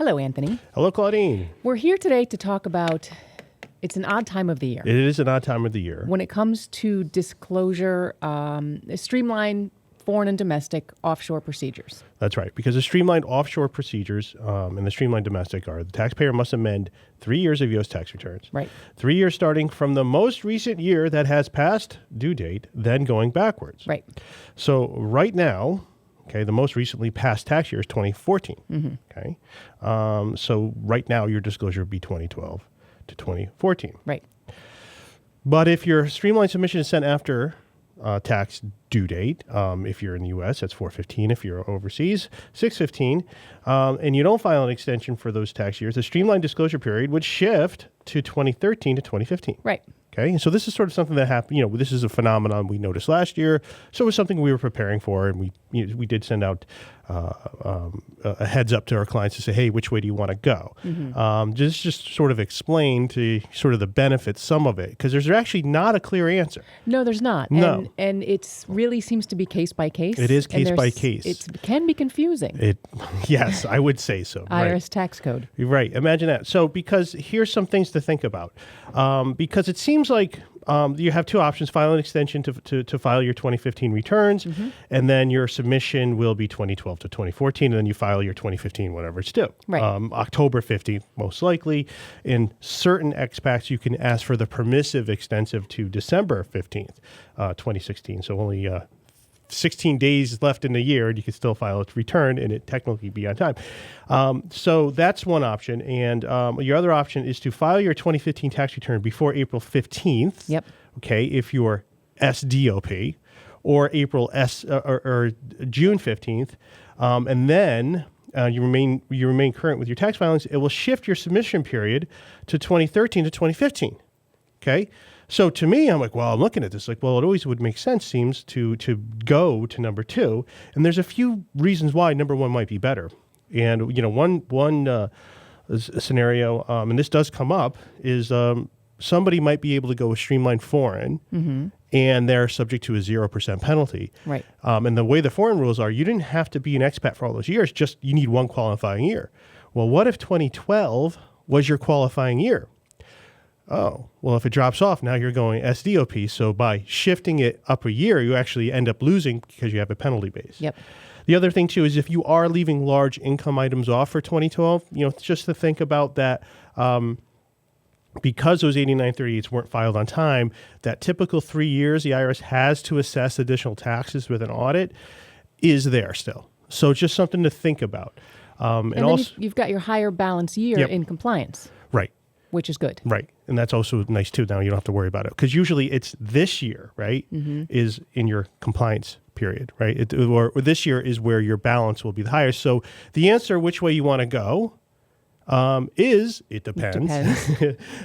Hello, Anthony. Hello, Claudine. We're here today to talk about, it's an odd time of the year. It is an odd time of the year. When it comes to disclosure, streamlined foreign and domestic offshore procedures. That's right, because the streamlined offshore procedures and the streamlined domestic are the taxpayer must amend 3 years of U.S. tax returns. Right. 3 years starting from the most recent year that has passed due date, then going backwards. Right. So right now, okay, the most recently passed tax year is 2014. Mm-hmm. Okay. So right now your disclosure would be 2012 to 2014. Right. But if your streamlined submission is sent after tax due date, if you're in the U.S., that's 4/15. If you're overseas, 6/15. And you don't file an extension for those tax years, the streamlined disclosure period would shift to 2013 to 2015. Right. Okay, so this is sort of something that happened. You know, this is a phenomenon we noticed last year, so it was something we were preparing for, and we did send out a heads up to our clients to say, hey, which way do you want to go? Mm-hmm. Just sort of explain to sort of the benefits, some of it, because there's actually not a clear answer. No, there's not. No. And it's really seems to be case by case. It is case by case. It can be confusing. Yes, I would say so. IRS tax code. Right. Imagine that. So because here's some things to think about. Because it seems like you have two options: file an extension to file your 2015 returns, mm-hmm. and then your submission will be 2012 to 2014, and then you file your 2015, whatever it's due. Right. October 15th, most likely. In certain expats, you can ask for the permissive extensive to December 15th, 2016. So only 16 days left in the year, and you can still file its return and it technically be on time. So that's one option. And your other option is to file your 2015 tax return before April 15th. Yep. Okay, if you're SDOP, or or June 15th, and then you remain current with your tax filings. It will shift your submission period to 2013 to 2015. Okay. So to me, I'm like, well, I'm looking at this like, well, it always would make sense, seems to go to number two. And there's a few reasons why number one might be better. And, you know, one scenario, and this does come up, is somebody might be able to go with streamlined foreign, mm-hmm. and they're subject to a 0% penalty. Right. And the way the foreign rules are, you didn't have to be an expat for all those years, just you need one qualifying year. Well, what if 2012 was your qualifying year? Oh, well, if it drops off, now you're going SDOP. So by shifting it up a year, you actually end up losing because you have a penalty base. Yep. The other thing, too, is if you are leaving large income items off for 2012, you know, just to think about that, because those 8938s weren't filed on time, that typical 3 years the IRS has to assess additional taxes with an audit is there still. So it's just something to think about. And then also, you've got your higher balance year Yep. in compliance. Right. Which is good. Right. And that's also nice, too. Now you don't have to worry about it. Because usually it's this year, right, mm-hmm. is in your compliance period, right? Or this year is where your balance will be the highest. So the answer, which way you want to go, is it depends.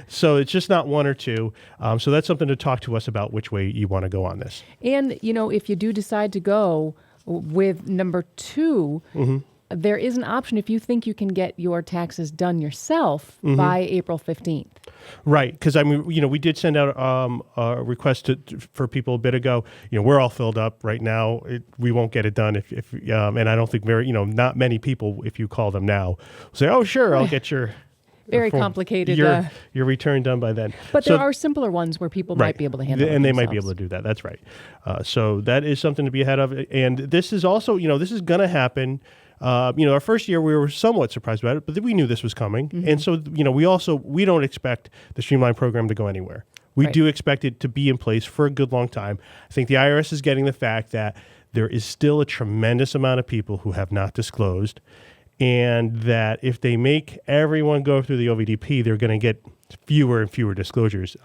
So it's just not one or two. So that's something to talk to us about, which way you want to go on this. And, you know, if you do decide to go with number two, mm-hmm. there is an option if you think you can get your taxes done yourself mm-hmm. by April 15th. Right, because I mean, you know, we did send out a request for people a bit ago. You know, we're all filled up right now. We won't get it done if and I don't think not many people, if you call them now, will say, "Oh, sure, I'll get your." Very complicated. Your return done by then. But there are simpler ones where people might be able to handle it and they themselves. might be able to do that. That's right. So that is something to be ahead of. And this is also, you know, this is going to happen. Our first year we were somewhat surprised about it, but we knew this was coming. Mm-hmm. And so, you know, we don't expect the Streamline program to go anywhere. We do expect it to be in place for a good long time. I think the IRS is getting the fact that there is still a tremendous amount of people who have not disclosed, and that if they make everyone go through the OVDP, they're going to get fewer and fewer disclosures.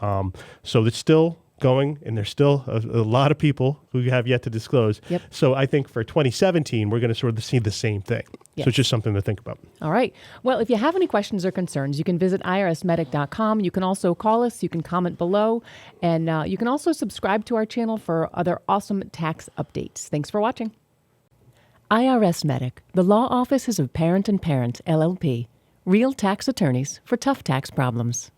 So it's still going, and there's still a lot of people who have yet to disclose. Yep. So I think for 2017, we're going to sort of see the same thing. Yes. So it's just something to think about. All right. Well, if you have any questions or concerns, you can visit IRSMedic.com. You can also call us. You can comment below. And you can also subscribe to our channel for other awesome tax updates. Thanks for watching. IRSMedic, the law offices of Parent LLP, real tax attorneys for tough tax problems.